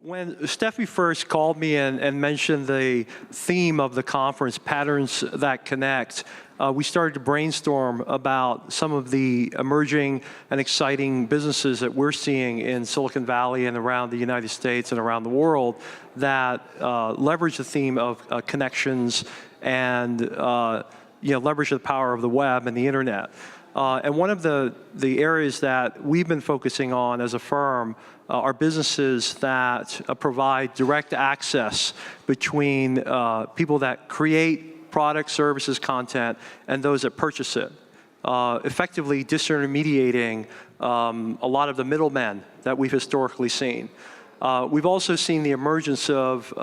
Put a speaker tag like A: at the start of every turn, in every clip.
A: When Steffi first called me and mentioned the theme of the conference, Patterns That Connect, we started to brainstorm about some of the emerging and exciting businesses that we're seeing in Silicon Valley and around the United States and around the world that leverage the theme of connections and leverage the power of the web and the internet. And one of the areas that we've been focusing on as a firm are businesses that provide direct access between people that create products, services, content, and those that purchase it, effectively disintermediating a lot of the middlemen that we've historically seen. We've also seen the emergence of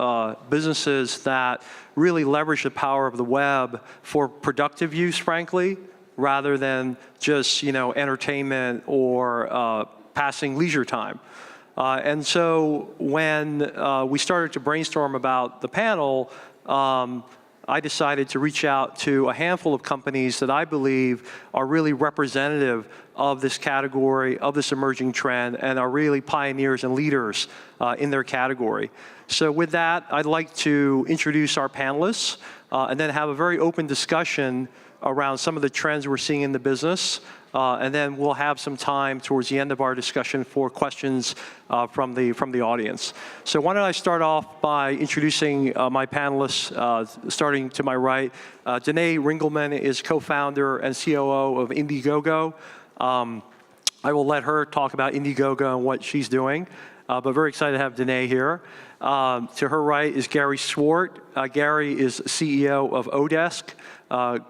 A: businesses that really leverage the power of the web for productive use, frankly, rather than just entertainment or passing leisure time. And so when we started to brainstorm about the panel, I decided to reach out to a handful of companies that I believe are really representative of this category, of this emerging trend, and are really pioneers and leaders in their category. So with that, I'd like to introduce our panelists and then have a very open discussion around some of the trends we're seeing in the business. And then we'll have some time towards the end of our discussion for questions from the audience. So why don't I start off by introducing my panelists, starting to my right. Danae Ringelmann is co-founder and COO of Indiegogo. I will let her talk about Indiegogo and what she's doing, but very excited to have Danae here. To her right is Gary Swart. Gary is CEO of Odesk.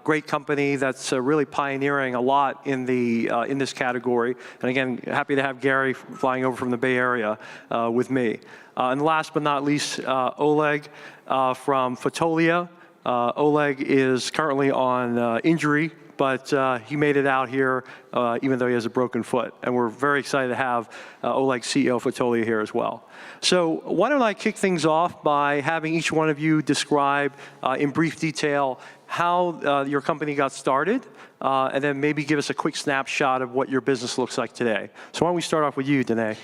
A: Great company that's really pioneering a lot in this category. And again, happy to have Gary flying over from the Bay Area with me. And last but not least, Oleg from Fotolia. Oleg is currently on injury, but he made it out here even though he has a broken foot. And we're very excited to have Oleg, CEO of Fotolia, here as well. So why don't I kick things off by having each one of you describe in brief detail how your company got started, and then maybe give us a quick snapshot of what your business looks like today. So why don't we start off with you, Danae?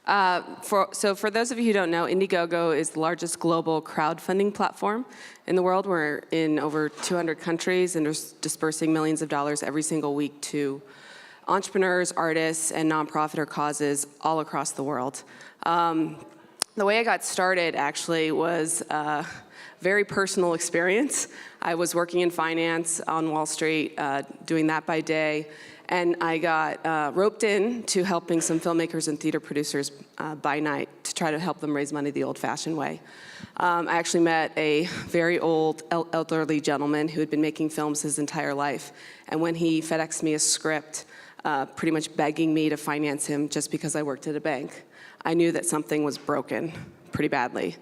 B: Sure. So for those of you who don't know, Indiegogo is the largest global crowdfunding platform in the world. We're in over 200 countries and dispersing millions of dollars every single week to entrepreneurs, artists, and nonprofit or causes all across the world. The way I got started actually was very personal experience. I was working in finance on Wall Street, doing that by day, and I got roped in to helping some filmmakers and theater producers by night to try to help them raise money the old-fashioned way. I actually met a very old, elderly gentleman who had been making films his entire life, and when he FedExed me a script, pretty much begging me to finance him just because I worked at a bank, I knew that something was broken pretty badly.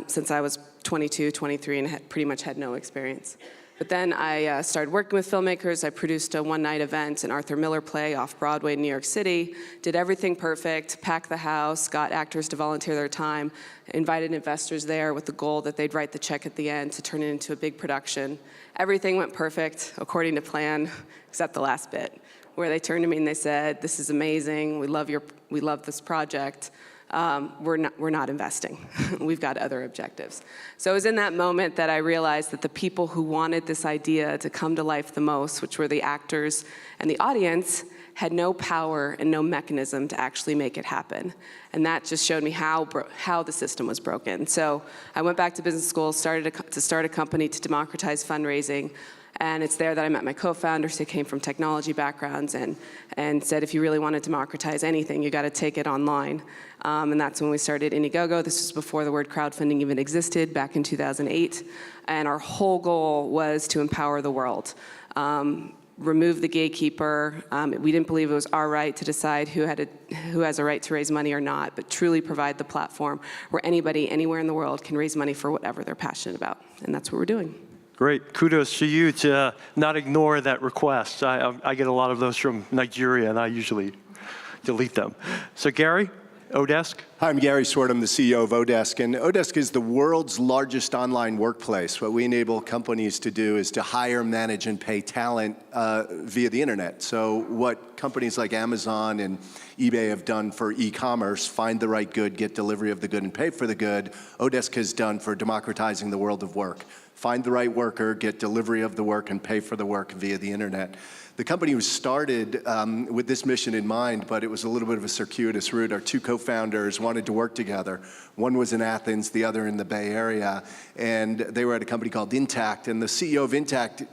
B: Since I was 22, 23, and pretty much had no experience. But then I started working with filmmakers. I produced a one-night event, an Arthur Miller play off Broadway in New York City, did everything perfect, packed the house, got actors to volunteer their time, invited investors there with the goal that they'd write the check at the end to turn it into a big production. Everything went perfect, according to plan, except the last bit, where they turned to me and they said, "This is amazing, we love this project. We're not investing. We've got other objectives." So it was in that moment that I realized that the people who wanted this idea to come to life the most, which were the actors and the audience, had no power and no mechanism to actually make it happen. And that just showed me how the system was broken. So I went back to business school, started to start a company to democratize fundraising. And it's there that I met my co-founders who came from technology backgrounds and said, if you really want to democratize anything, you got to take it online. And that's when we started Indiegogo. This was before the word crowdfunding even existed, back in 2008. And our whole goal was to empower the world. Remove the gatekeeper. We didn't believe it was our right to decide who has a right to raise money or not, but truly provide the platform where anybody, anywhere in the world can raise money for whatever they're passionate about. And that's what we're doing.
A: Great. Kudos to you to not ignore that request. I get a lot of those from Nigeria, and I usually delete them. So Gary, Odesk.
C: Hi, I'm Gary Swart. I'm the CEO of Odesk. And Odesk is the world's largest online workplace. What we enable companies to do is to hire, manage, and pay talent via the internet. So what companies like Amazon and eBay have done for e-commerce, find the right good, get delivery of the good, and pay for the good, Odesk has done for democratizing the world of work. Find the right worker, get delivery of the work, and pay for the work via the internet. The company was started with this mission in mind, but it was a little bit of a circuitous route. Our two co-founders wanted to work together. One was in Athens, the other in the Bay Area, and they were at a company called Intact, and the CEO of Intact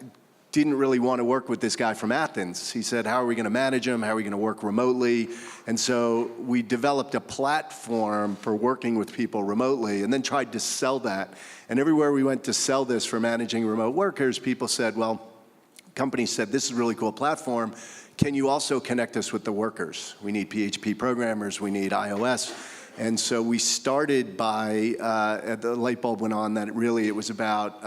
C: didn't really want to work with this guy from Athens. He said, how are we going to manage him? How are we going to work remotely? And so we developed a platform for working with people remotely and then tried to sell that. And everywhere we went to sell this for managing remote workers, people said, well, companies said, this is a really cool platform. Can you also connect us with the workers? We need PHP programmers, we need iOS. And so we started by, the light bulb went on that it was about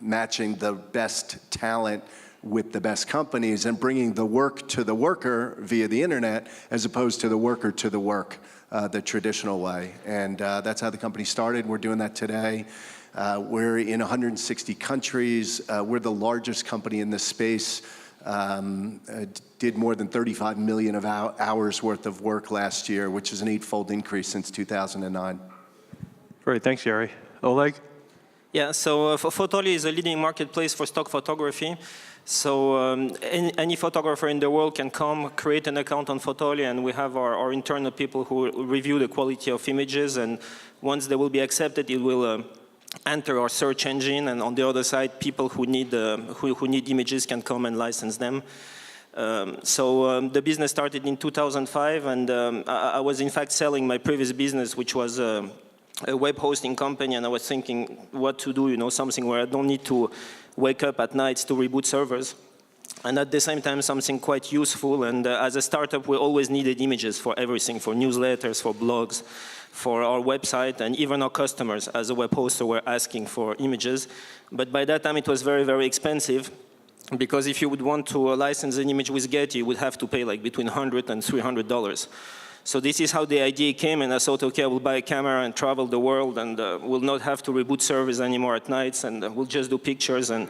C: matching the best talent with the best companies and bringing the work to the worker via the internet as opposed to the worker to the work the traditional way. And that's how the company started. We're doing that today. We're in 160 countries. We're the largest company in this space. Did more than 35 million of hours worth of work last year, which is an 8-fold increase since 2009.
A: Great, thanks, Gary. Oleg?
D: Yeah, so Photoli is a leading marketplace for stock photography. So any photographer in the world can come, create an account on Photoli, and we have our internal people who review the quality of images, and once they will be accepted, it will enter our search engine, and on the other side, people who need images can come and license them. The business started in 2005, and I was in fact selling my previous business, which was a web hosting company, and I was thinking what to do, something where I don't need to wake up at nights to reboot servers. And at the same time, something quite useful, and as a startup, we always needed images for everything, for newsletters, for blogs, for our website, and even our customers as a web hoster were asking for images. But by that time, it was very, very expensive, because if you would want to license an image with Getty, you would have to pay like between $100 and $300. So this is how the idea came, and I thought, okay, I will buy a camera and travel the world, and we'll not have to reboot servers anymore at nights, and we'll just do pictures. And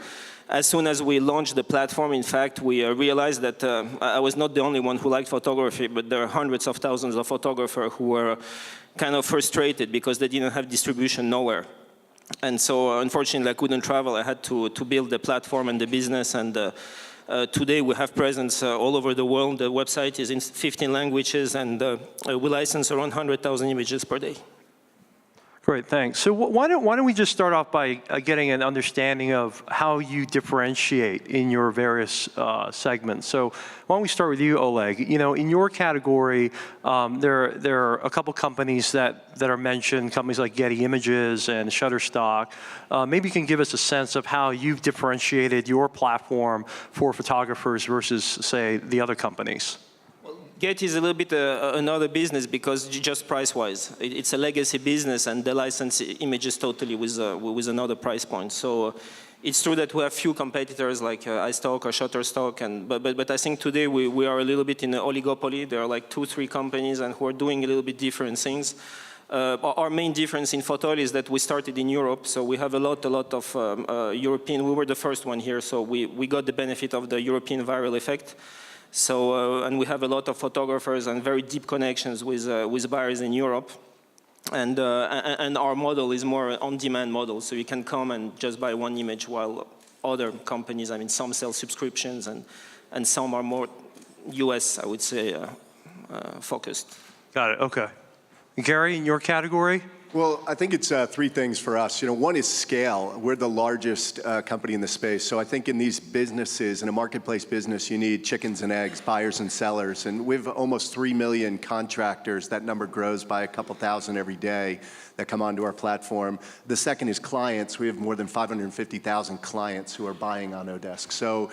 D: as soon as we launched the platform, in fact, we realized that I was not the only one who liked photography, but there are hundreds of thousands of photographers who were kind of frustrated because they didn't have distribution nowhere. And so, unfortunately, I couldn't travel. I had to build the platform and the business, and today we have presence all over the world. The website is in 15 languages, and we license around 100,000 images per day.
A: Great, thanks. So why don't we just start off by getting an understanding of how you differentiate in your various segments. So why don't we start with you, Oleg? In your category, there are a couple companies that are mentioned, companies like Getty Images and Shutterstock. Maybe you can give us a sense of how you've differentiated your platform for photographers versus, say, the other companies.
D: Getty is a little bit another business because just price-wise. It's a legacy business, and they license images totally with another price point. So it's true that we have few competitors like iStock or Shutterstock, but I think today we are a little bit in an oligopoly. There are like 2-3 companies and who are doing a little bit different things. Our main difference in Photoli is that we started in Europe, so we have a lot of European. We were the first one here, so we got the benefit of the European viral effect. So, and we have a lot of photographers and very deep connections with buyers in Europe. And our model is more on-demand model, so you can come and just buy one image, while other companies, some sell subscriptions and some are more US, I would say, focused.
A: Got it, okay. Gary, in your category?
C: Well, I think it's 3 things for us. One is scale. We're the largest company in the space. So I think in these businesses, in a marketplace business, you need chickens and eggs, buyers and sellers. And we have almost 3 million contractors. That number grows by a couple thousand every day that come onto our platform. The second is clients. We have more than 550,000 clients who are buying on Odesk. So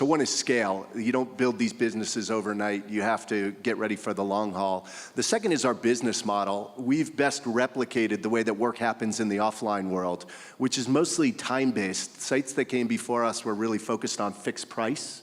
C: one is scale. You don't build these businesses overnight. You have to get ready for the long haul. The second is our business model. We've best replicated the way that work happens in the offline world, which is mostly time-based. Sites that came before us were really focused on fixed price.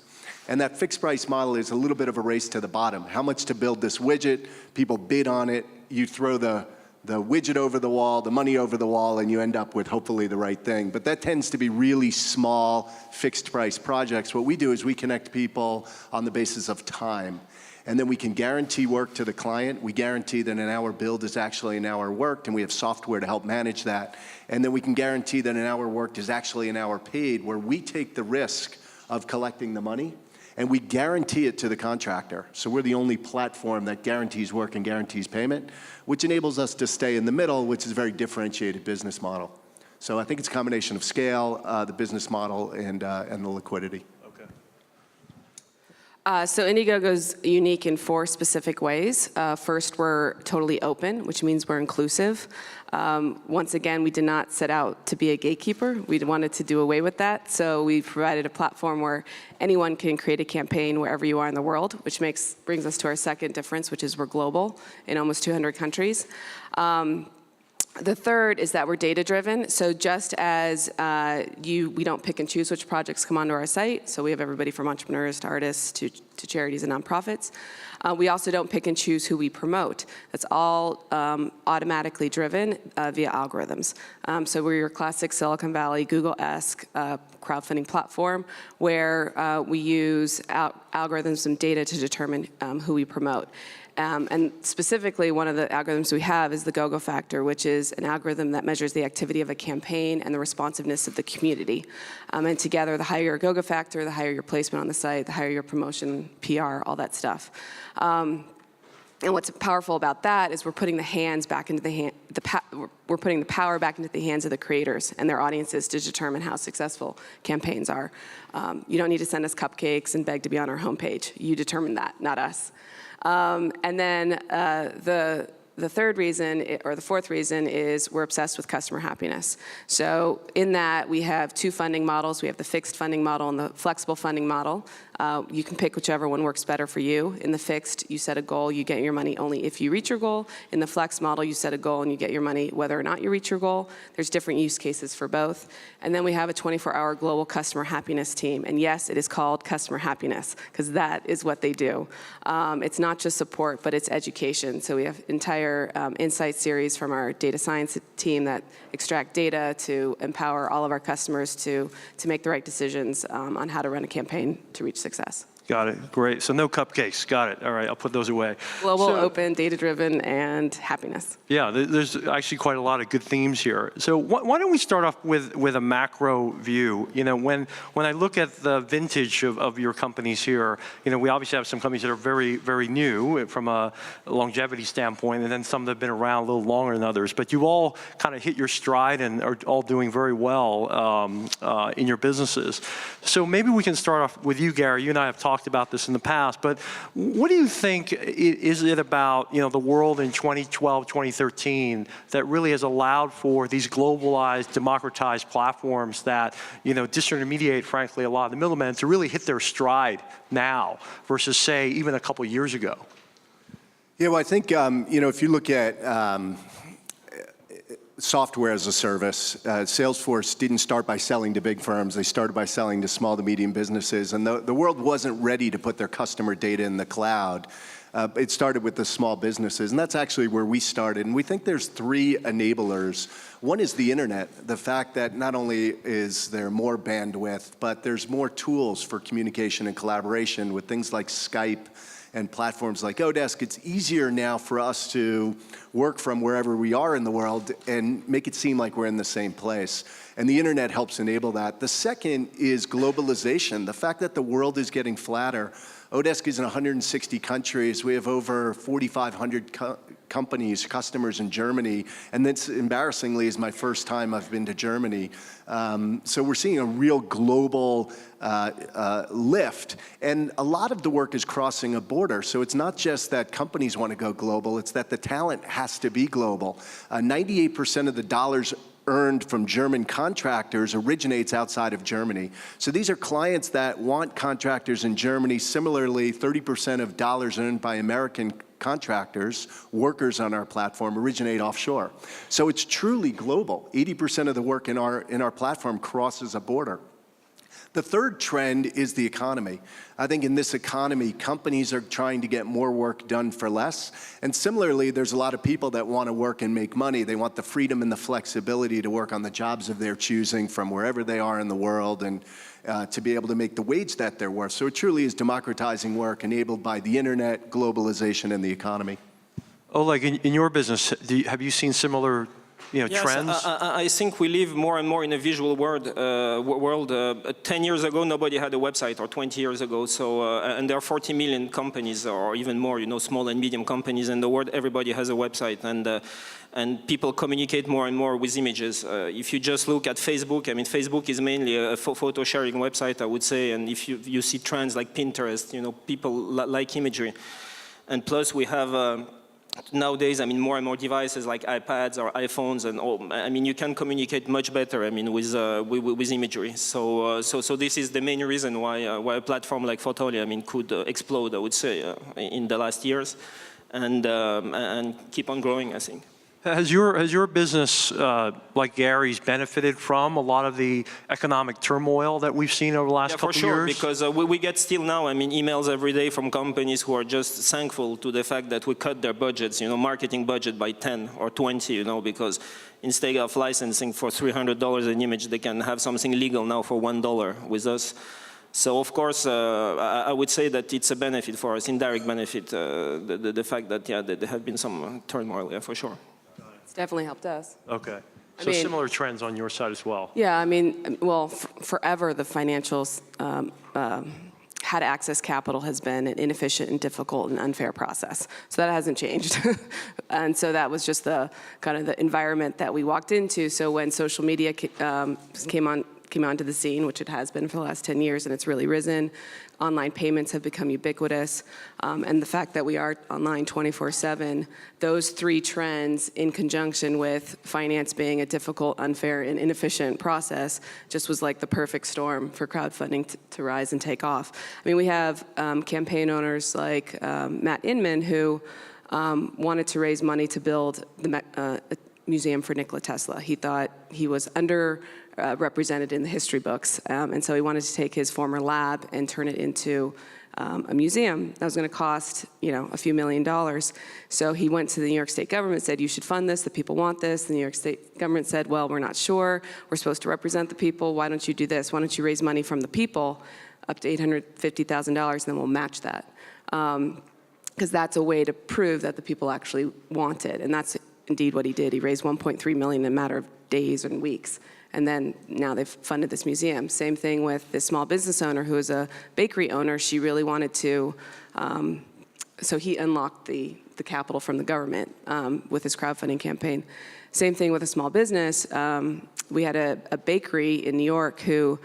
C: And that fixed price model is a little bit of a race to the bottom. How much to build this widget? People bid on it. you throw the widget over the wall, the money over the wall, and you end up with hopefully the right thing. But that tends to be really small, fixed price projects. What we do is we connect people on the basis of time. And then we can guarantee work to the client. We guarantee that an hour billed is actually an hour worked, and we have software to help manage that. And then we can guarantee that an hour worked is actually an hour paid, where we take the risk of collecting the money, and we guarantee it to the contractor. So we're the only platform that guarantees work and guarantees payment, which enables us to stay in the middle, which is a very differentiated business model. So I think it's a combination of scale, the business model, and the liquidity.
B: So Indiegogo's unique in 4 specific ways. First, we're totally open, which means we're inclusive. Once again, we did not set out to be a gatekeeper. We wanted to do away with that. So we provided a platform where anyone can create a campaign wherever you are in the world, which brings us to our second difference, which is we're global in almost 200 countries. The third is that we're data-driven. So just as we don't pick and choose which projects come onto our site, so we have everybody from entrepreneurs to artists to charities and nonprofits. We also don't pick and choose who we promote. That's all automatically driven via algorithms. So we're your classic Silicon Valley, Google-esque crowdfunding platform where we use algorithms and data to determine who we promote. And specifically, one of the algorithms we have is the GoGo factor, which is an algorithm that measures the activity of a campaign and the responsiveness of the community. And together, the higher your GoGo factor, the higher your placement on the site, the higher your promotion, PR, all that stuff. And what's powerful about that is we're putting the hands back into we're putting the power back into the hands of the creators and their audiences to determine how successful campaigns are. You don't need to send us cupcakes and beg to be on our homepage. You determine that, not us. And then the third reason, or the fourth reason, is we're obsessed with customer happiness. So in that, we have 2 funding models. We have the fixed funding model and the flexible funding model. You can pick whichever one works better for you. In the fixed, you set a goal, you get your money only if you reach your goal. In the flex model, you set a goal and you get your money whether or not you reach your goal. There's different use cases for both. And then we have a 24-hour global customer happiness team. And yes, it is called customer happiness, because that is what they do. It's not just support, but it's education. So we have entire insight series from our data science team that extract data to empower all of our customers to make the right decisions on how to run a campaign to reach success.
A: Got it. Great. So no cupcakes. Got it. All right. I'll put those away.
B: Global, open, data-driven, and happiness.
A: Yeah, there's actually quite a lot of good themes here. So why don't we start off with a macro view? You know, when I look at the vintage of your companies here, you know, we obviously have some companies that are very, very new from a longevity standpoint, and then some that have been around a little longer than others. But you all kind of hit your stride and are all doing very well in your businesses. So maybe we can start off with you, Gary. You and I have talked about this in the past, but what do you think is it about, you know, the world in 2012, 2013 that really has allowed for these globalized, democratized platforms that, you know, disintermediate, frankly, a lot of the middlemen to really hit their stride now versus, say, even a couple years ago?
C: Yeah, well, I think, you know, if you look at software as a service, Salesforce didn't start by selling to big firms. They started by selling to small to medium businesses. And the world wasn't ready to put their customer data in the cloud. It started with the small businesses. And that's actually where we started. And we think there's 3 enablers. One is the internet, the fact that not only is there more bandwidth, but there's more tools for communication and collaboration with things like Skype and platforms like Odesk. It's easier now for us to work from wherever we are in the world and make it seem like we're in the same place. And the internet helps enable that. The second is globalization, the fact that the world is getting flatter. Odesk is in 160 countries. We have over 4,500 companies, customers in Germany. And this, embarrassingly, is my first time I've been to Germany. So we're seeing a real global lift. And a lot of the work is crossing a border. So it's not just that companies want to go global, it's that the talent has to be global. 98% of the dollars earned from German contractors originates outside of Germany. So these are clients that want contractors in Germany. Similarly, 30% of dollars earned by American contractors, workers on our platform, originate offshore. So it's truly global. 80% of the work in our platform crosses a border. The third trend is the economy. I think in this economy, companies are trying to get more work done for less. And similarly, there's a lot of people that want to work and make money. They want the freedom and the flexibility to work on the jobs of their choosing from wherever they are in the world and to be able to make the wage that they're worth. So it truly is democratizing work enabled by the internet, globalization, and the economy.
A: Oleg, in your business, have you seen similar trends?
D: I think we live more and more in a visual world. 10 years ago, nobody had a website, or 20 years ago. So, and there are 40 million companies, or even more, small and medium companies in the world. Everybody has a website, and people communicate more and more with images. If you just look at Facebook, I mean, Facebook is mainly a photo sharing website, I would say. And if you see trends like Pinterest, people like imagery. And plus, we have. Nowadays, I mean, more and more devices like iPads or iPhones, and all. I mean, you can communicate much better. I mean, with imagery. So this is the main reason why a platform like Fotolia, I mean, could explode. I would say in the last years, and keep on growing, I think.
A: Has your business, like Gary's, benefited from a lot of the economic turmoil that we've seen over the last couple of years?
D: Yeah, for sure, because we get still now, I mean, emails every day from companies who are just thankful to the fact that we cut their budgets, marketing budget by 10 or 20, because instead of licensing for $300 an image, they can have something legal now for $1 with us. So of course, I would say that it's a benefit for us, indirect benefit, the fact that, there have been some turmoil, for sure.
B: It's definitely helped us.
A: Okay. So similar trends on your side as well.
B: Yeah, I mean, well, forever the financials, how to access capital has been an inefficient and difficult and unfair process. So that hasn't changed. And so that was just the kind of the environment that we walked into. So when social media came onto the scene, which it has been for the last 10 years, and it's really risen. Online payments have become ubiquitous. And the fact that we are online 24/7, those three trends in conjunction with finance being a difficult, unfair, and inefficient process just was like the perfect storm for crowdfunding to rise and take off. I mean, we have campaign owners like Matt Inman who wanted to raise money to build a museum for Nikola Tesla. He thought he was represented in the history books. And so he wanted to take his former lab and turn it into a museum. That was going to cost, a few $1 million. So he went to the New York State government, said, you should fund this, the people want this. The New York State government said, well, we're not sure. We're supposed to represent the people. Why don't you do this? Why don't you raise money from the people up to $850,000, and then we'll match that. Because that's a way to prove that the people actually want it. And that's indeed what he did. He raised $1.3 million in a matter of days and weeks. And then now they've funded this museum. Same thing with this small business owner who is a bakery owner. She really wanted to, so he unlocked the capital from the government with his crowdfunding campaign. Same thing with a small business. We had a bakery in New York who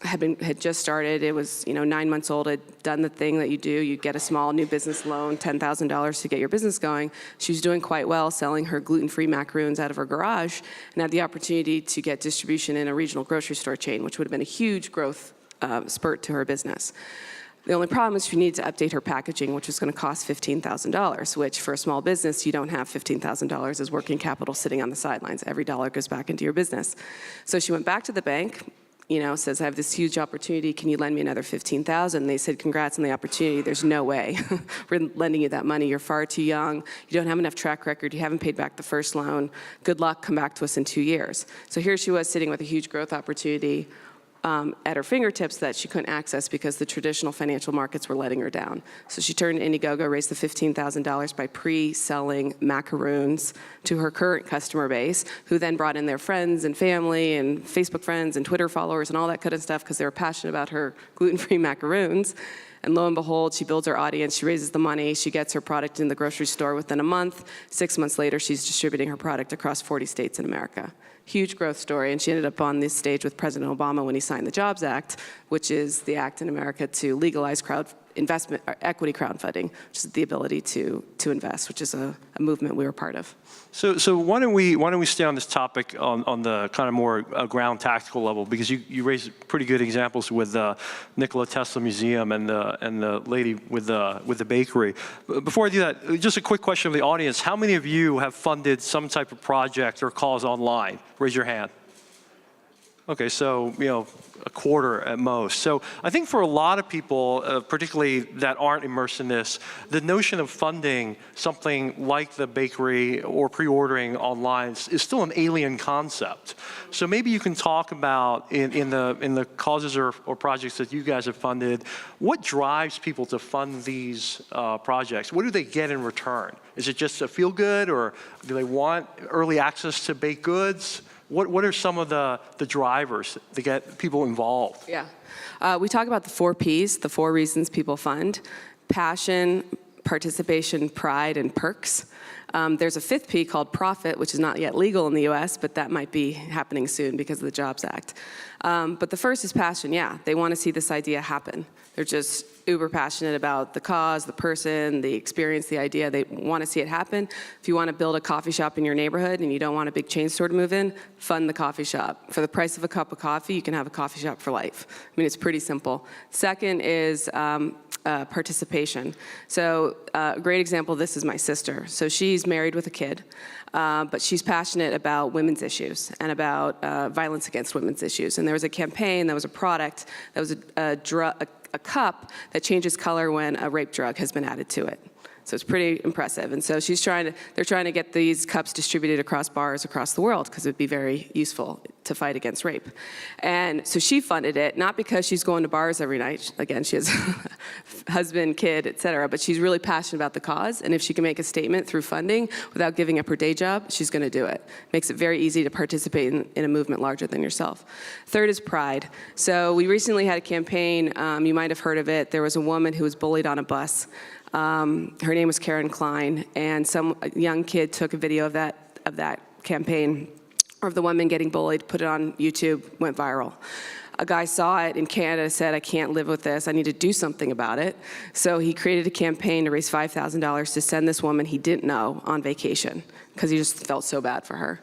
B: had just started. It was 9 months old. Had done the thing that you do. You get a small new business loan, $10,000 to get your business going. She was doing quite well, selling her gluten-free macaroons out of her garage, and had the opportunity to get distribution in a regional grocery store chain, which would have been a huge growth spurt to her business. The only problem is she needed to update her packaging, which was going to cost $15,000, which for a small business, you don't have $15,000 as working capital sitting on the sidelines. Every dollar goes back into your business. So she went back to the bank, says, I have this huge opportunity. Can you lend me another $15,000? They said, congrats on the opportunity. There's no way we're lending you that money. You're far too young. You don't have enough track record. You haven't paid back the first loan. Good luck. Come back to us in 2 years. So here she was sitting with a huge growth opportunity at her fingertips that she couldn't access because the traditional financial markets were letting her down. So she turned to Indiegogo, raised the $15,000 by pre-selling macaroons to her current customer base, who then brought in their friends and family and Facebook friends and Twitter followers and all that kind of stuff because they were passionate about her gluten-free macaroons. And lo and behold, she builds her audience, she raises the money, she gets her product in the grocery store within a month. 6 months later, she's distributing her product across 40 states in America. Huge growth story, and she ended up on this stage with President Obama when he signed the Jobs Act, which is the act in America to legalize equity crowdfunding, which is the ability to invest, which is a movement we were part of.
A: So why don't we stay on this topic on the kind of more ground tactical level, because you raised pretty good examples with the Nikola Tesla Museum and the lady with the bakery. Before I do that, just a quick question of the audience: how many of you have funded some type of project or cause online? Raise your hand. Okay, so, a quarter at most. So I think for a lot of people, particularly that aren't immersed in this, the notion of funding something like the bakery or pre-ordering online is still an alien concept. So maybe you can talk about in the causes or projects that you guys have funded, what drives people to fund these projects? What do they get in return? Is it just a feel good, or do they want early access to baked goods? What are some of the drivers to get people involved?
B: Yeah. We talk about the 4 Ps, the 4 reasons people fund: passion, participation, pride, and perks. There's a 5th P called profit, which is not yet legal in the US, but that might be happening soon because of the Jobs Act. But the first is passion, yeah. They want to see this idea happen. They're just uber passionate about the cause, the person, the experience, the idea. They want to see it happen. If you want to build a coffee shop in your neighborhood and you don't want a big chain store to move in, fund the coffee shop. For the price of a cup of coffee, you can have a coffee shop for life. I mean, it's pretty simple. Second is participation. So a great example of this is my sister. So she's married with a kid, but she's passionate about women's issues and about violence against women's issues. And there was a campaign, there was a product, that was a cup that changes color when a rape drug has been added to it. So it's pretty impressive. And so they're trying to get these cups distributed across bars across the world because it would be very useful to fight against rape. And so she funded it, not because she's going to bars every night. Again, she has husband, kid, et cetera, but she's really passionate about the cause. And if she can make a statement through funding without giving up her day job, she's going to do it. Makes it very easy to participate in a movement larger than yourself. Third is pride. So we recently had a campaign, you might have heard of it. There was a woman who was bullied on a bus. Her name was Karen Klein, and some young kid took a video of that campaign, or of the woman getting bullied, put it on YouTube, went viral. A guy saw it in Canada, said, I can't live with this, I need to do something about it. So he created a campaign to raise $5,000 to send this woman he didn't know on vacation, because he just felt so bad for her.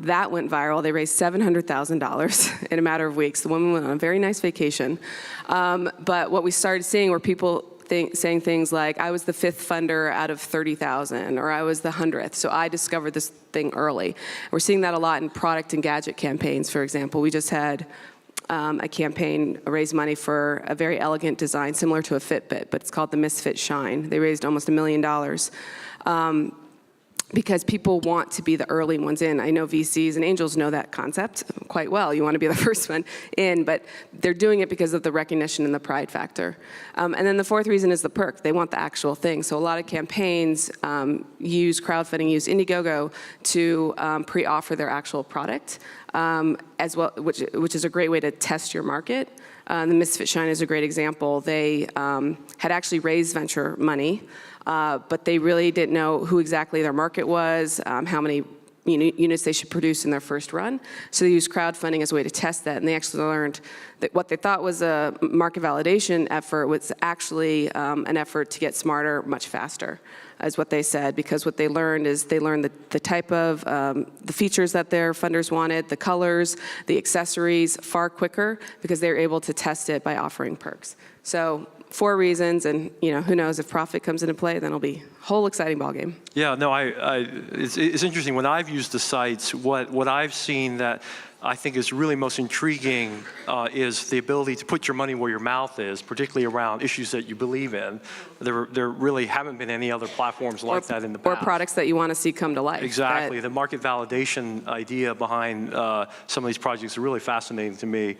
B: That went viral. They raised $700,000 in a matter of weeks. The woman went on a very nice vacation. But what we started seeing were people saying things like, I was the 5th funder out of 30,000, or I was the 100th, so I discovered this thing early. We're seeing that a lot in product and gadget campaigns, for example. We just had a campaign raise money for a very elegant design, similar to a Fitbit, but it's called the Misfit Shine. They raised almost $1 million. Because people want to be the early ones in. I know VCs and angels know that concept quite well. You want to be the first one in, but they're doing it because of the recognition and the pride factor. And then the 4th reason is the perk. They want the actual thing. So a lot of campaigns use crowdfunding, use Indiegogo to pre-offer their actual product, as well, which is a great way to test your market. The Misfit Shine is a great example. They had actually raised venture money, but they really didn't know who exactly their market was, how many units they should produce in their first run. So they used crowdfunding as a way to test that, and they actually learned that what they thought was a market validation effort was actually an effort to get smarter much faster, is what they said, because what they learned is they learned the type of, the features that their funders wanted, the colors, the accessories far quicker, because they were able to test it by offering perks. So 4 reasons, and who knows, if profit comes into play, then it'll be a whole exciting ballgame.
A: Yeah, no, it's interesting. When I've used the sites, what I've seen that I think is really most intriguing is the ability to put your money where your mouth is, particularly around issues that you believe in. There really haven't been any other platforms like that in the past.
B: Or products that you want to see come to life.
A: Exactly. The market validation idea behind some of these projects are really fascinating to me.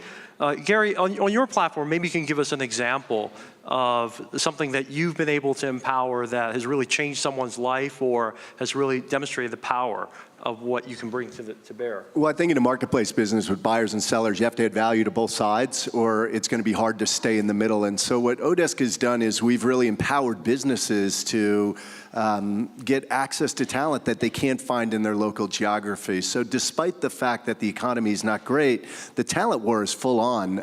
A: Gary, on your platform, maybe you can give us an example of something that you've been able to empower that has really changed someone's life or has really demonstrated the power of what you can bring to bear.
C: Well, I think in a marketplace business with buyers and sellers, you have to add value to both sides, or it's going to be hard to stay in the middle. And so what Odesk has done is we've really empowered businesses to get access to talent that they can't find in their local geography. So despite the fact that the economy is not great, the talent war is full on.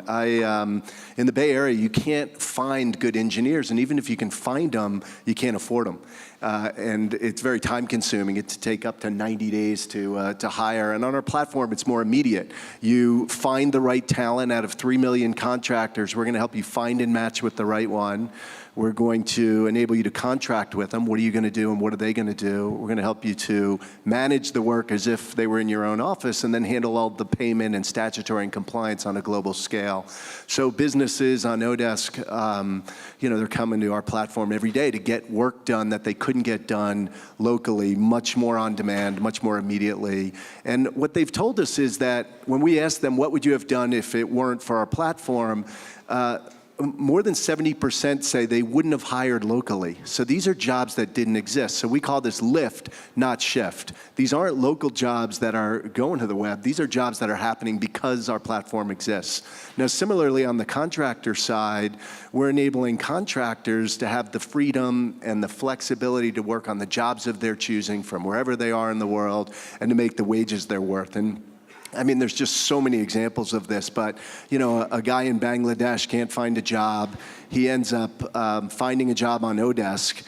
C: In the Bay Area, you can't find good engineers, and even if you can find them, you can't afford them. And it's very time consuming. It take up to 90 days to hire. And on our platform, it's more immediate. You find the right talent out of 3 million contractors. We're going to help you find and match with the right one. We're going to enable you to contract with them. What are you going to do and what are they going to do? We're going to help you to manage the work as if they were in your own office and then handle all the payment and statutory and compliance on a global scale. So businesses on Odesk, they're coming to our platform every day to get work done that they couldn't get done locally, much more on demand, much more immediately. And what they've told us is that when we ask them, what would you have done if it weren't for our platform, more than 70% say they wouldn't have hired locally. So these are jobs that didn't exist. So we call this lift, not shift. These aren't local jobs that are going to the web. These are jobs that are happening because our platform exists. Now, similarly, on the contractor side, we're enabling contractors to have the freedom and the flexibility to work on the jobs of their choosing from wherever they are in the world and to make the wages they're worth. And I mean, there's just so many examples of this, but, a guy in Bangladesh can't find a job. He ends up finding a job on Odesk.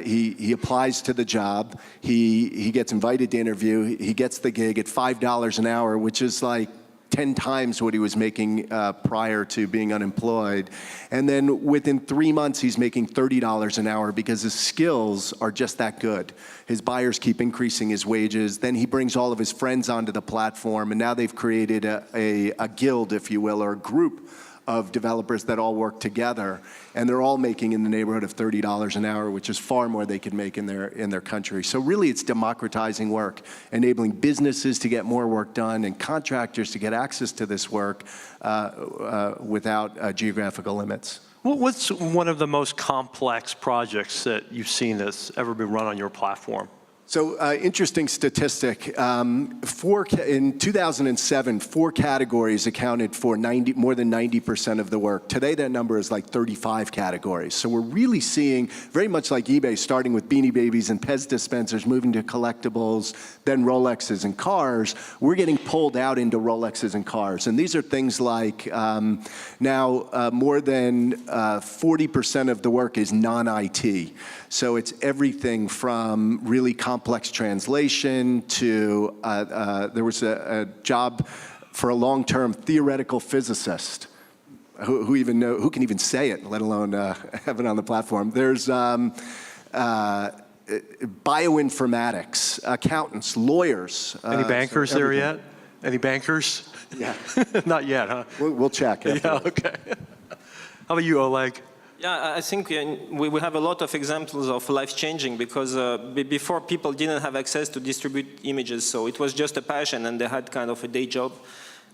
C: He applies to the job. He gets invited to interview. He gets the gig at $5 an hour, which is like 10 times what he was making prior to being unemployed. And then within 3 months, he's making $30 an hour because his skills are just that good. His buyers keep increasing his wages. Then he brings all of his friends onto the platform, and now they've created a guild, if you will, or a group of developers that all work together, and they're all making in the neighborhood of $30 an hour, which is far more they could make in their country. So really, it's democratizing work, enabling businesses to get more work done and contractors to get access to this work without geographical limits.
A: What's one of the most complex projects that you've seen that's ever been run on your platform?
C: So interesting statistic. In 2007, 4 categories accounted for more than 90% of the work. Today, that number is like 35 categories. So we're really seeing, very much like eBay, starting with Beanie Babies and Pez dispensers, moving to collectibles, then Rolexes and cars. We're getting pulled out into Rolexes and cars. And these are things like now more than 40% of the work is non-IT. So it's everything from really complex translation to, there was a job for a long-term theoretical physicist. Who can even say it, let alone have it on the platform. There's bioinformatics, accountants, lawyers.
A: Any bankers there yet? Any bankers?
C: Yeah.
A: Not yet, huh?
C: We'll check.
A: Yeah, okay. How about you, Oleg?
D: Yeah, I think we have a lot of examples of life-changing because before people didn't have access to distribute images, so it was just a passion and they had kind of a day job.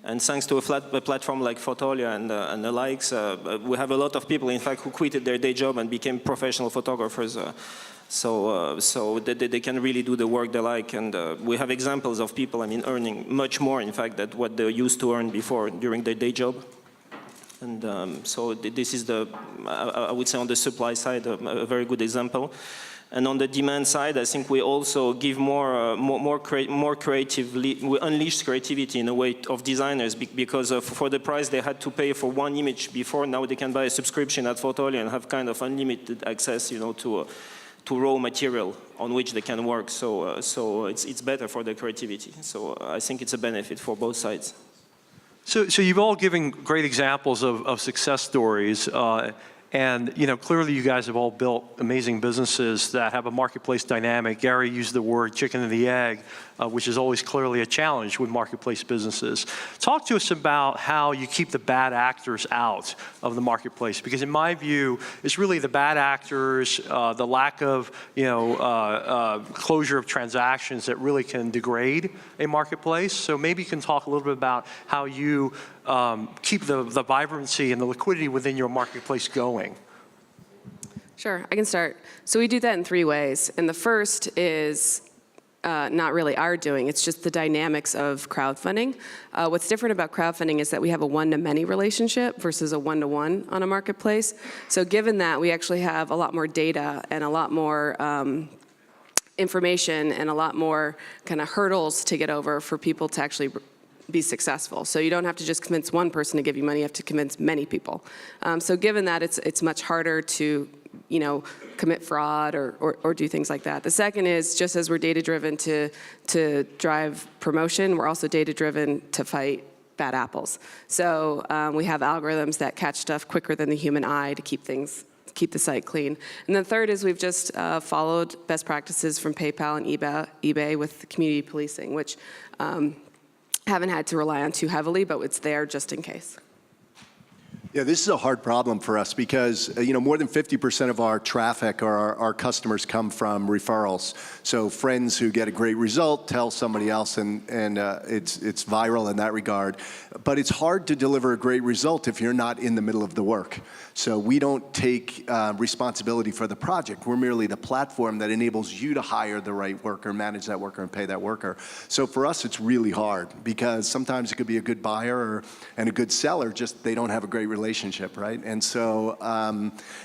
D: And thanks to a platform like Fotolia and the likes, we have a lot of people, in fact, who quitted their day job and became professional photographers. So they can really do the work they like. And we have examples of people, earning much more, in fact, than what they used to earn before during their day job. And so this is I would say on the supply side, a very good example. And on the demand side, I think we also give more creatively, we unleash creativity in a way of designers because for the price they had to pay for one image before, now they can buy a subscription at Fotolia and have kind of unlimited access, to raw material on which they can work. So it's better for the creativity. So I think it's a benefit for both sides.
A: So you've all given great examples of success stories, and clearly you guys have all built amazing businesses that have a marketplace dynamic. Gary used the word chicken and the egg, which is always clearly a challenge with marketplace businesses. Talk to us about how you keep the bad actors out of the marketplace, because in my view, it's really the bad actors, the lack of closure of transactions that really can degrade a marketplace. So maybe you can talk a little bit about how you keep the vibrancy and the liquidity within your marketplace going.
B: Sure, I can start. So we do that in 3 ways. And the first is not really our doing, it's just the dynamics of crowdfunding. What's different about crowdfunding is that we have a one-to-many relationship versus a one-to-one on a marketplace. So given that, we actually have a lot more data and a lot more information and a lot more kind of hurdles to get over for people to actually be successful. So you don't have to just convince one person to give you money, you have to convince many people. So given that, it's much harder to commit fraud or do things like that. The second is, just as we're data-driven to drive promotion, we're also data-driven to fight bad apples. So we have algorithms that catch stuff quicker than the human eye to keep things keep the site clean. And then third is we've just followed best practices from PayPal and eBay with community policing, which haven't had to rely on too heavily, but it's there just in case.
C: Yeah, this is a hard problem for us because more than 50% of our traffic or our customers come from referrals. So friends who get a great result tell somebody else, and it's viral in that regard. But it's hard to deliver a great result if you're not in the middle of the work. So we don't take responsibility for the project. We're merely the platform that enables you to hire the right worker, manage that worker, and pay that worker. So for us, it's really hard because sometimes it could be a good buyer and a good seller, just they don't have a great relationship, right? And so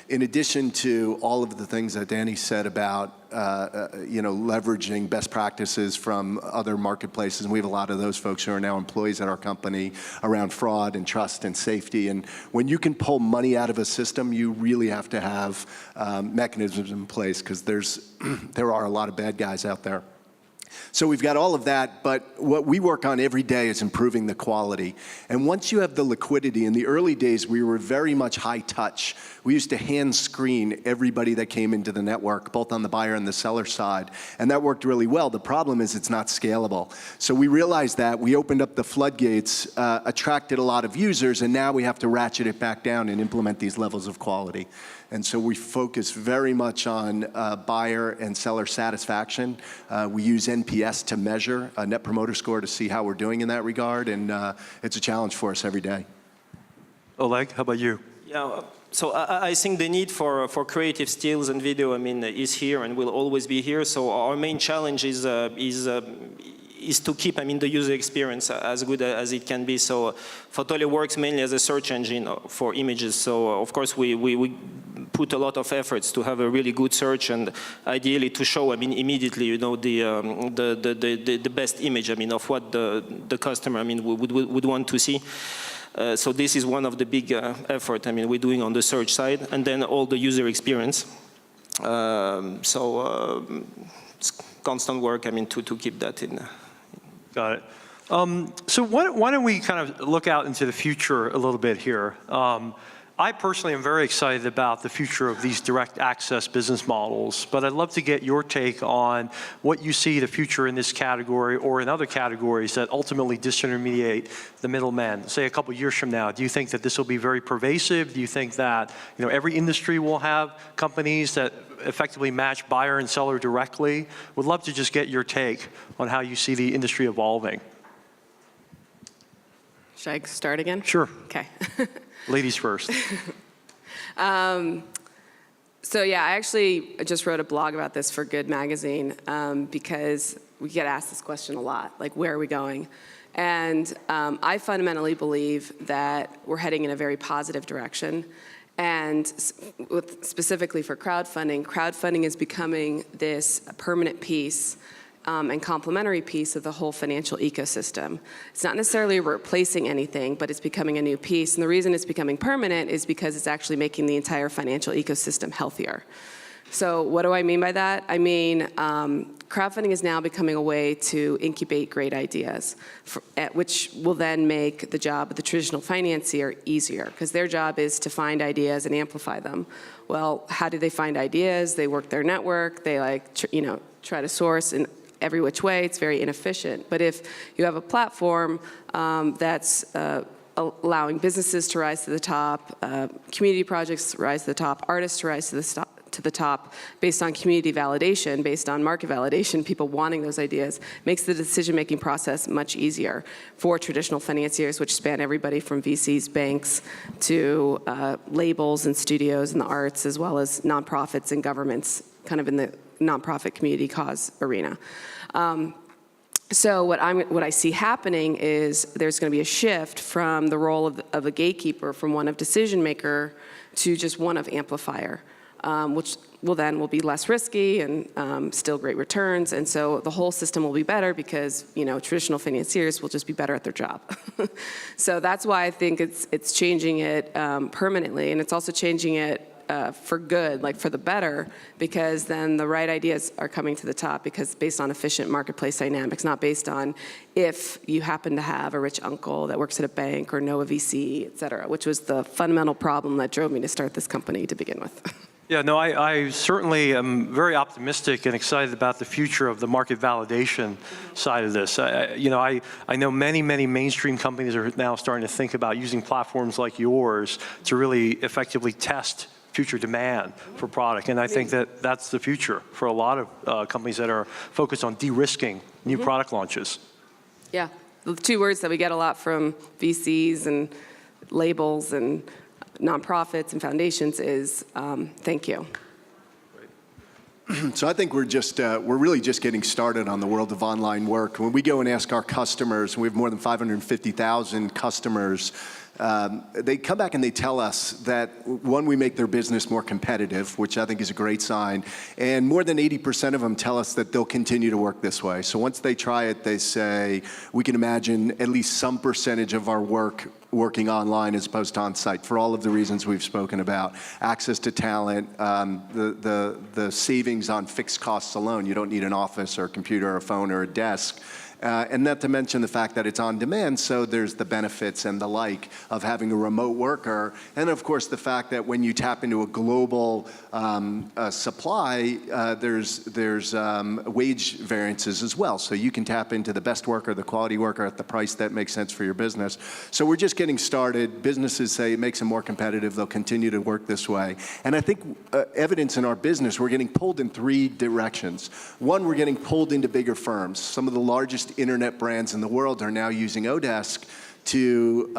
C: in addition to all of the things that Danny said about leveraging best practices from other marketplaces, and we have a lot of those folks who are now employees at our company around fraud and trust and safety. And when you can pull money out of a system, you really have to have mechanisms in place because there are a lot of bad guys out there. So we've got all of that, but what we work on every day is improving the quality. And once you have the liquidity, in the early days, we were very much high touch. We used to hand screen everybody that came into the network, both on the buyer and the seller side, and that worked really well. The problem is it's not scalable. So we realized that, we opened up the floodgates, attracted a lot of users, and now we have to ratchet it back down and implement these levels of quality. And so we focus very much on buyer and seller satisfaction. We use NPS to measure a Net Promoter Score to see how we're doing in that regard, and it's a challenge for us every day.
A: Oleg, how about you?
D: Yeah, so I think the need for creative stills and video, is here and will always be here. So our main challenge is to keep, the user experience as good as it can be. So Fotolia works mainly as a search engine for images. So of course we put a lot of efforts to have a really good search and ideally to show, immediately, the best image, of what the customer, would want to see. So this is one of the big effort, we're doing on the search side, and then all the user experience. It's constant work, to keep that in.
A: Got it. So why don't we kind of look out into the future a little bit here? I personally am very excited about the future of these direct access business models, but I'd love to get your take on what you see the future in this category or in other categories that ultimately disintermediate the middleman. Say a couple years from now, do you think that this will be very pervasive? Do you think that every industry will have companies that effectively match buyer and seller directly? Would love to just get your take on how you see the industry evolving.
B: Should I start again?
A: Sure.
B: Okay.
A: Ladies first.
B: So yeah, I actually just wrote a blog about this for Good Magazine because we get asked this question a lot, like where are we going? And I fundamentally believe that we're heading in a very positive direction. And specifically for crowdfunding is becoming this permanent piece and complementary piece of the whole financial ecosystem. It's not necessarily replacing anything, but it's becoming a new piece. And the reason it's becoming permanent is because it's actually making the entire financial ecosystem healthier. So what do I mean by that? I mean, crowdfunding is now becoming a way to incubate great ideas, which will then make the job of the traditional financier easier, because their job is to find ideas and amplify them. Well, how do they find ideas? They work their network. They try to source in every which way. It's very inefficient. But if you have a platform that's allowing businesses to rise to the top, community projects to rise to the top, artists to rise to the top based on community validation, based on market validation, people wanting those ideas, makes the decision-making process much easier for traditional financiers, which span everybody from VCs, banks, to labels and studios and the arts, as well as nonprofits and governments, kind of in the nonprofit community cause arena. So what I see happening is there's going to be a shift from the role of a gatekeeper, from one of decision maker to just one of amplifier, which will be less risky and still great returns. And so the whole system will be better because traditional financiers will just be better at their job. So that's why I think it's changing it permanently, and it's also changing it for good, like for the better, because then the right ideas are coming to the top because based on efficient marketplace dynamics, not based on if you happen to have a rich uncle that works at a bank or know a VC, et cetera, which was the fundamental problem that drove me to start this company to begin with.
A: Yeah, no, I certainly am very optimistic and excited about the future of the market validation side of this. I know many mainstream companies are now starting to think about using platforms like yours to really effectively test future demand for product. And I think that that's the future for a lot of companies that are focused on de-risking new product launches.
B: Yeah, the two words that we get a lot from VCs and labels and nonprofits and foundations is thank you.
C: So I think we're really just getting started on the world of online work. When we go and ask our customers, we have more than 550,000 customers, they come back and they tell us that, one, we make their business more competitive, which I think is a great sign, and more than 80% of them tell us that they'll continue to work this way. So once they try it, they say, we can imagine at least some percentage of our work working online as opposed to on-site for all of the reasons we've spoken about. Access to talent, the savings on fixed costs alone. You don't need an office or a computer or a phone or a desk. And not to mention the fact that it's on demand, so there's the benefits and the like of having a remote worker. And of course, the fact that when you tap into a global supply, there's wage variances as well. So you can tap into the best worker, the quality worker at the price that makes sense for your business. So we're just getting started. Businesses say it makes them more competitive. They'll continue to work this way. And I think evidence in our business, we're getting pulled in three directions. One, we're getting pulled into bigger firms. Some of the largest internet brands in the world are now using Odesk to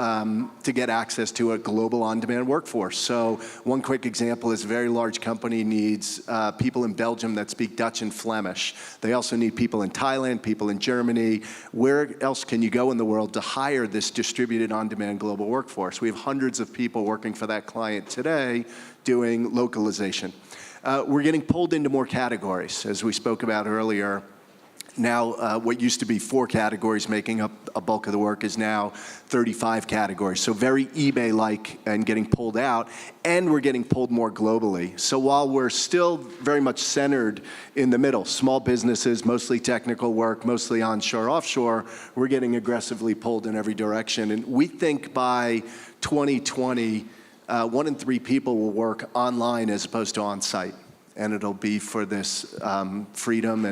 C: get access to a global on-demand workforce. So one quick example is a very large company needs people in Belgium that speak Dutch and Flemish. They also need people in Thailand, people in Germany. Where else can you go in the world to hire this distributed on-demand global workforce? We have hundreds of people working for that client today doing localization. We're getting pulled into more categories, as we spoke about earlier. Now, what used to be 4 categories making up a bulk of the work is now 35 categories. So very eBay-like and getting pulled out, and we're getting pulled more globally. So while we're still very much centered in the middle, small businesses, mostly technical work, mostly onshore, offshore, we're getting aggressively pulled in every direction. And we think by 2020, 1 in 3 people will work online as opposed to on-site. And it'll be for this freedom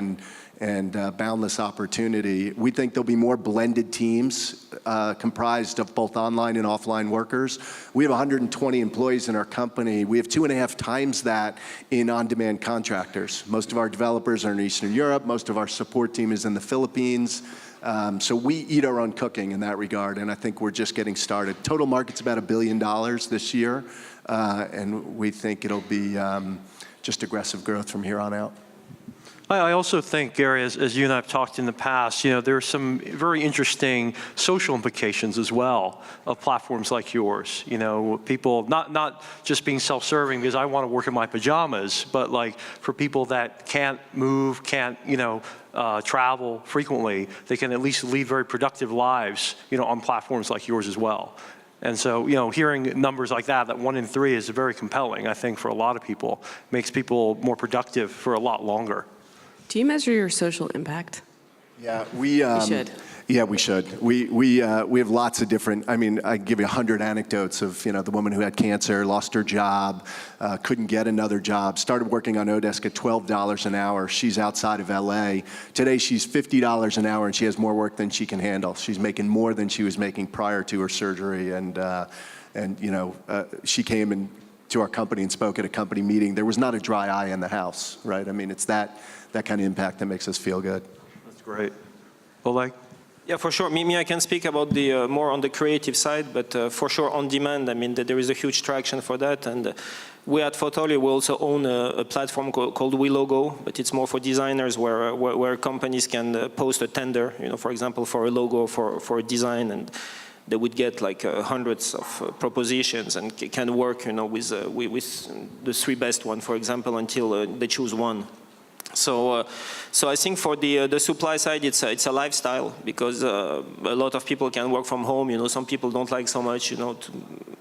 C: and boundless opportunity. We think there'll be more blended teams comprised of both online and offline workers. We have 120 employees in our company. We have 2.5 times that in on-demand contractors. Most of our developers are in Eastern Europe. Most of our support team is in the Philippines. So we eat our own cooking in that regard, and I think we're just getting started. Total market's about $1 billion this year, and we think it'll be just aggressive growth from here on out.
A: I also think, Gary, as you and I have talked in the past, there are some very interesting social implications as well of platforms like yours. People not just being self-serving because I want to work in my pajamas, but like for people that can't move, can't travel frequently, they can at least lead very productive lives, on platforms like yours as well. And so, hearing numbers like that 1 in 3 is very compelling, I think, for a lot of people. Makes people more productive for a lot longer.
B: Do you measure your social impact?
C: Yeah, we
B: should.
C: Yeah, we should. We have lots of different. I mean, I can give you 100 anecdotes of the woman who had cancer, lost her job, couldn't get another job, started working on Odesk at $12 an hour. She's outside of LA. Today she's $50 an hour and she has more work than she can handle. She's making more than she was making prior to her surgery, and she came to our company and spoke at a company meeting. There was not a dry eye in the house, right? I mean, it's that kind of impact that makes us feel good.
A: That's great. Oleg?
D: Yeah, for sure. Me, I can speak about the more on the creative side, but for sure on demand, I mean, there is a huge traction for that. And we at Fotolia, we also own a platform called WeLogo, but it's more for designers where companies can post a tender, for example, for a logo, for a design, and they would get like hundreds of propositions and can work, with the 3 best one, for example, until they choose one. So I think for the supply side, it's a lifestyle, because a lot of people can work from home. Some people don't like so much,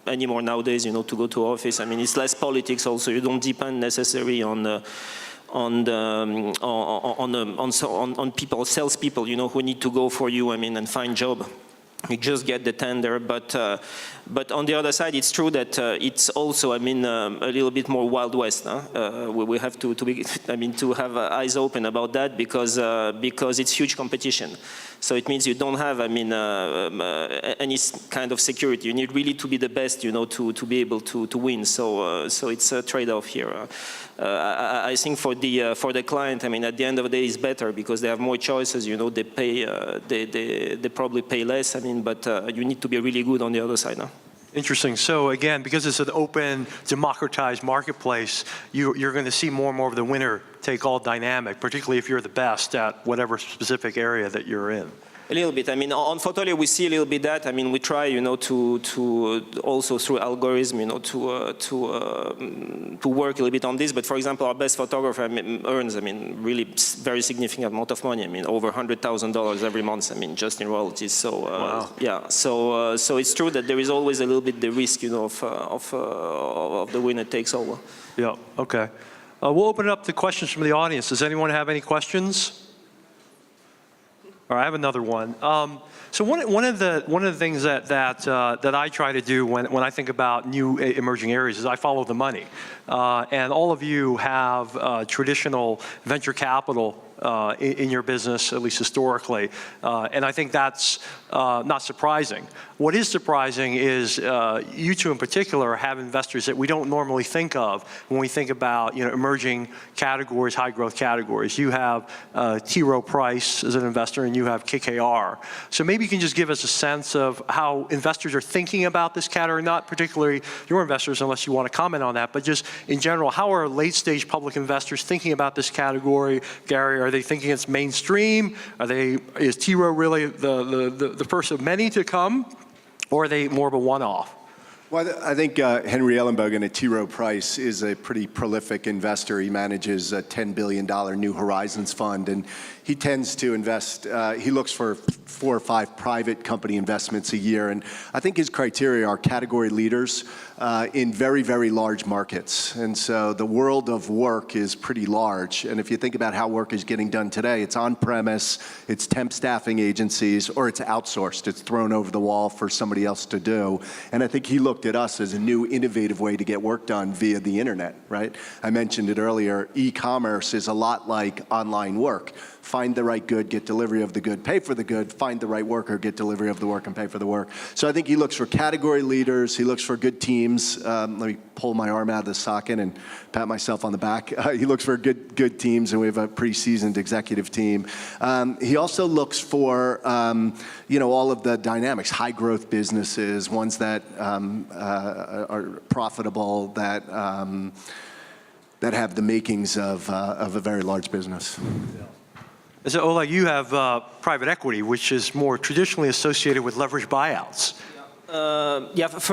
D: anymore nowadays, to go to office. I mean, it's less politics also. You don't depend necessarily on people, salespeople, who need to go for you, and find job. You just get the tender, but on the other side, it's true that it's also, a little bit more Wild West. We have to have eyes open about that, because it's huge competition. So it means you don't have, any kind of security. You need really to be the best, to be able to win. So it's a trade-off here. I think for the client, at the end of the day, it's better because they have more choices. They pay, they probably pay less. But you need to be really good on the other side now.
A: Interesting. So again, because it's an open, democratized marketplace, you're going to see more and more of the winner-take-all dynamic, particularly if you're the best at whatever specific area that you're in.
D: A little bit. On Photolia, we see a little bit that. We try, to also through algorithm, to work a little bit on this. But for example, our best photographer earns, really very significant amount of money. Over $100,000 every month. just in royalties. So
A: wow.
D: Yeah. So it's true that there is always a little bit the risk, of the winner takes over.
A: Yeah. Okay. We'll open it up to questions from the audience. Does anyone have any questions? All right, I have another one. So one of the things that I try to do when I think about new emerging areas is I follow the money, and all of you have traditional venture capital in your business, at least historically, and I think that's not surprising. What is surprising is you two in particular have investors that we don't normally think of when we think about emerging categories, high growth categories. You have T. Rowe Price as an investor, and you have KKR. So maybe you can just give us a sense of how investors are thinking about this category, not particularly your investors unless you want to comment on that, but just in general, how are late stage public investors thinking about this category? Gary, are they thinking it's mainstream? Is T. Rowe really the first of many to come? Or are they more of a one-off?
C: Well, I think Henry Ellenbogen at T. Rowe Price is a pretty prolific investor. He manages a $10 billion New Horizons fund, and he tends to invest, he looks for 4 or 5 private company investments a year, and I think his criteria are category leaders in very, very large markets. And so the world of work is pretty large, and if you think about how work is getting done today, it's on-premise, it's temp staffing agencies, or it's outsourced. It's thrown over the wall for somebody else to do, and I think he looked at us as a new innovative way to get work done via the internet, right? I mentioned it earlier, e-commerce is a lot like online work. Find the right good, get delivery of the good, pay for the good, find the right worker, get delivery of the work, and pay for the work. So I think he looks for category leaders, he looks for good teams. Let me pull my arm out of the socket and pat myself on the back. He looks for good teams, and we have a pretty seasoned executive team. He also looks for all of the dynamics, high growth businesses, ones that are profitable, that have the makings of a very large business.
A: So Oleg, you have private equity, which is more traditionally associated with leveraged buyouts.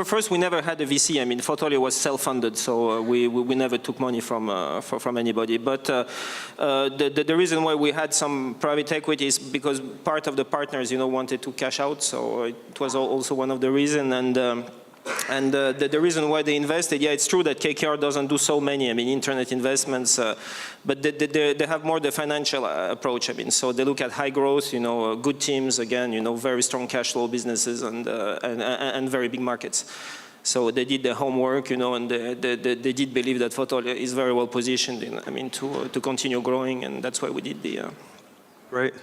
D: First, we never had a VC. Photolia was self-funded, so we never took money from anybody. But the reason why we had some private equity is because part of the partners, wanted to cash out, so it was also one of the reasons. And the reason why they invested, it's true that KKR doesn't do so many, internet investments, but they have more the financial approach. So they look at high growth, good teams, again, very strong cash flow businesses and very big markets. So they did their homework, and they did believe that Photolia is very well positioned, to continue growing, and that's why we did the.
A: Great.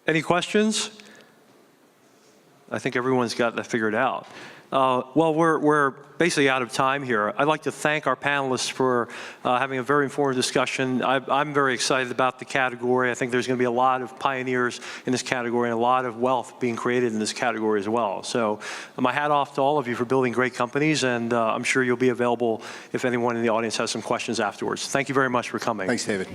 A: Any questions? I think everyone's got that figured out. Well, we're basically out of time here. I'd like to thank our panelists for having a very informative discussion. I'm very excited about the category. I think there's going to be a lot of pioneers in this category and a lot of wealth being created in this category as well. So my hat off to all of you for building great companies, and I'm sure you'll be available if anyone in the audience has some questions afterwards. Thank you very much for coming.
C: Thanks, David.